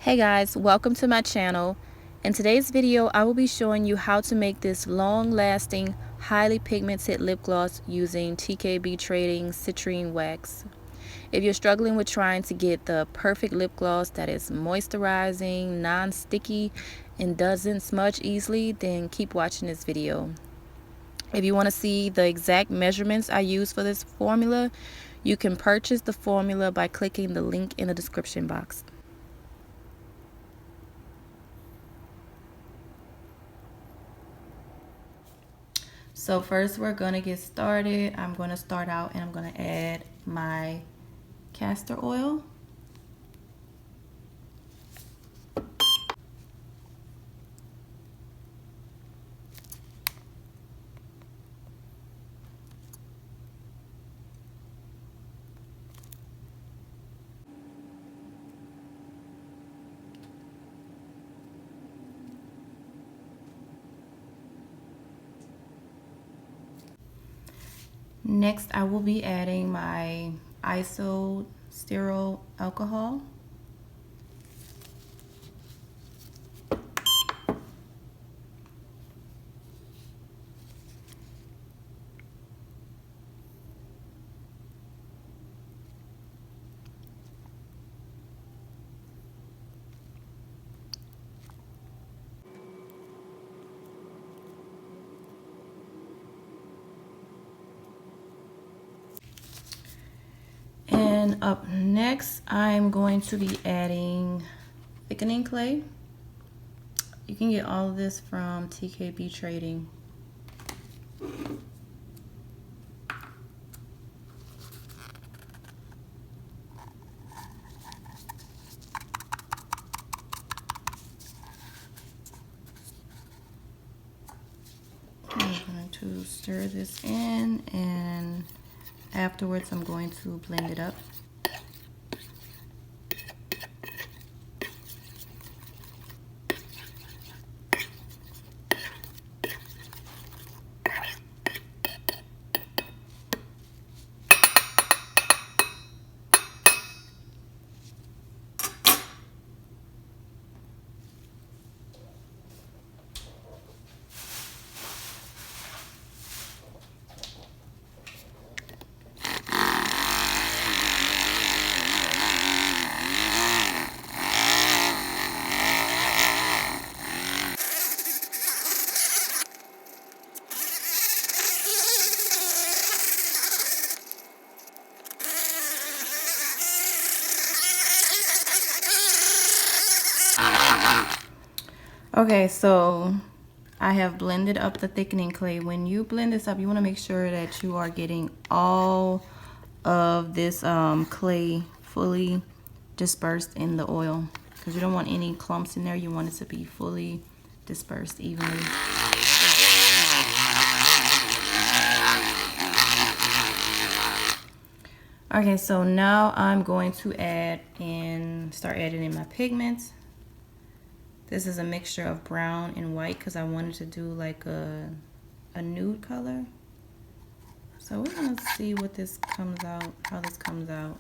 Hey guys, welcome to my channel. In today's video, I will be showing you how to make this long-lasting, highly pigmented lip gloss using TKB Trading Citrine wax. If you're struggling with trying to get the perfect lip gloss that is moisturizing, non-sticky, and doesn't smudge easily, then keep watching this video. If you want to see the exact measurements I use for this formula, you can purchase the formula by clicking the link in the description box. So first we're going to get started. I'm going to start out and I'm going to add my castor oil. Next, I will be adding my isopropyl alcohol. And up next, I'm going to be adding thickening clay. You can get all of this from TKB Trading. I'm going to stir this in, and afterwards I'm going to blend it up. Okay, so I have blended up the thickening clay. When you blend this up, you want to make sure that you are getting all of this clay fully dispersed in the oil, because you don't want any clumps in there. You want it to be fully dispersed evenly. Okay, so now I'm going to start adding in my pigments. This is a mixture of brown and white because I wanted to do like a nude color. So we're gonna see what this comes out, how this comes out.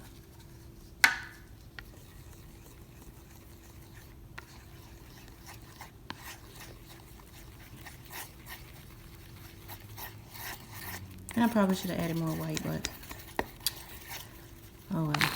And I probably should have added more white, but oh well.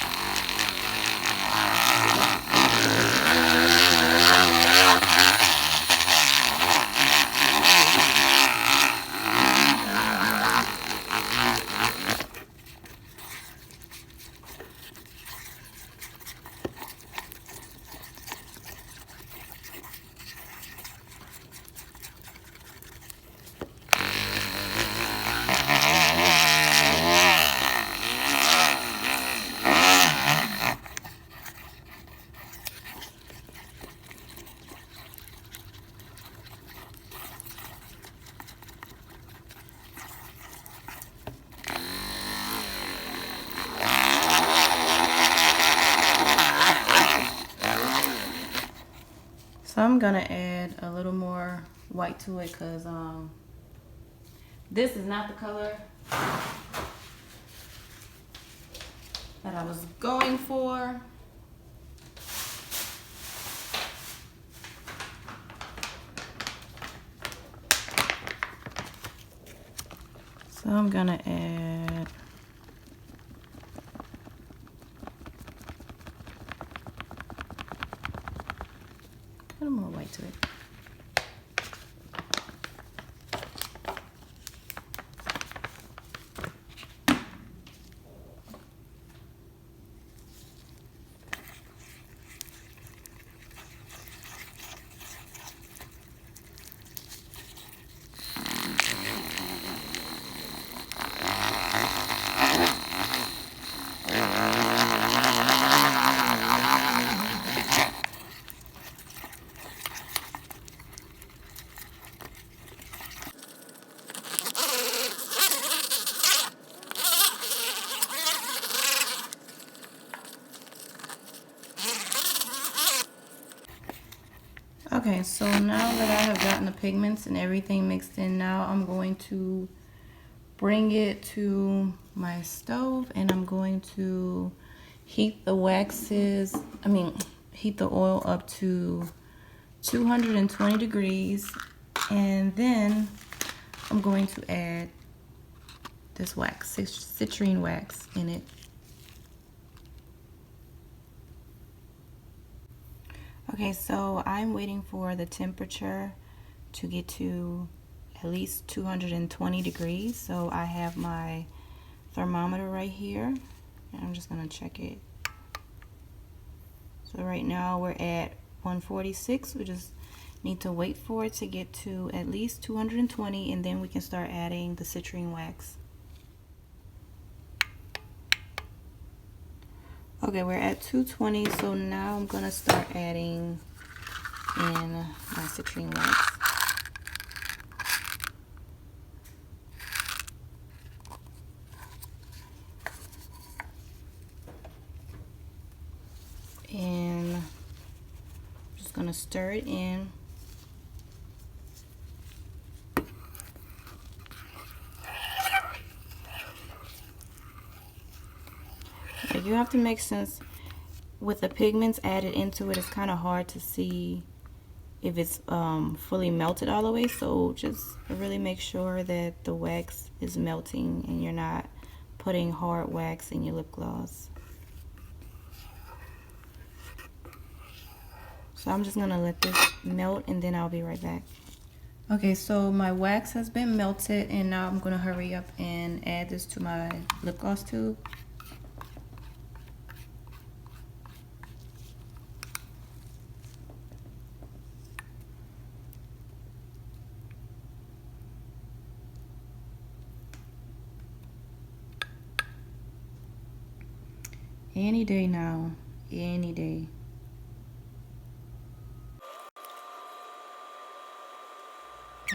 So I'm gonna add a little more white to it because this is not the color that I was going for. So I'm gonna add a little more white to it. Okay, so now that I have gotten the pigments and everything mixed in, now I'm going to bring it to my stove and I'm going to heat the heat the oil up to 220 degrees, and then I'm going to add this wax, citrine wax in it. Okay, so I'm waiting for the temperature to get to at least 220 degrees. So I have my thermometer right here, and I'm just gonna check it. So right now we're at 146. We just need to wait for it to get to at least 220, and then we can start adding the citrine wax. Okay, we're at 220, so now I'm gonna start adding in my citrine wax. And I'm just gonna stir it in. You have to make sense with the pigments added into it. It's kind of hard to see if it's fully melted all the way, so just really make sure that the wax is melting and you're not putting hard wax in your lip gloss. So I'm just gonna let this melt and then I'll be right back. Okay, so my wax has been melted and now I'm gonna hurry up and add this to my lip gloss tube. Any day now, any day.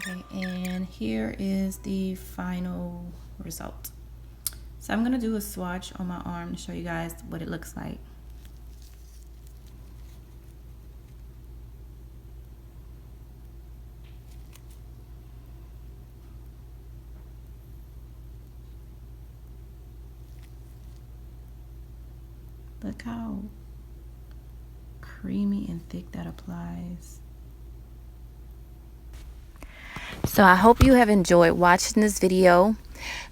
Okay, and here is the final result. So I'm gonna do a swatch on my arm to show you guys what it looks like. Look how creamy and thick that applies. So I hope you have enjoyed watching this video.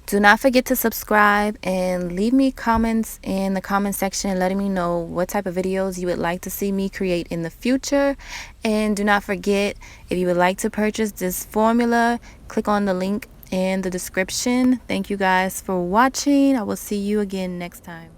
Do not forget to subscribe and leave me comments in the comment section letting me know what type of videos you would like to see me create in the future. And do not forget, if you would like to purchase this formula, click on the link in the description. Thank you guys for watching. I will see you again next time.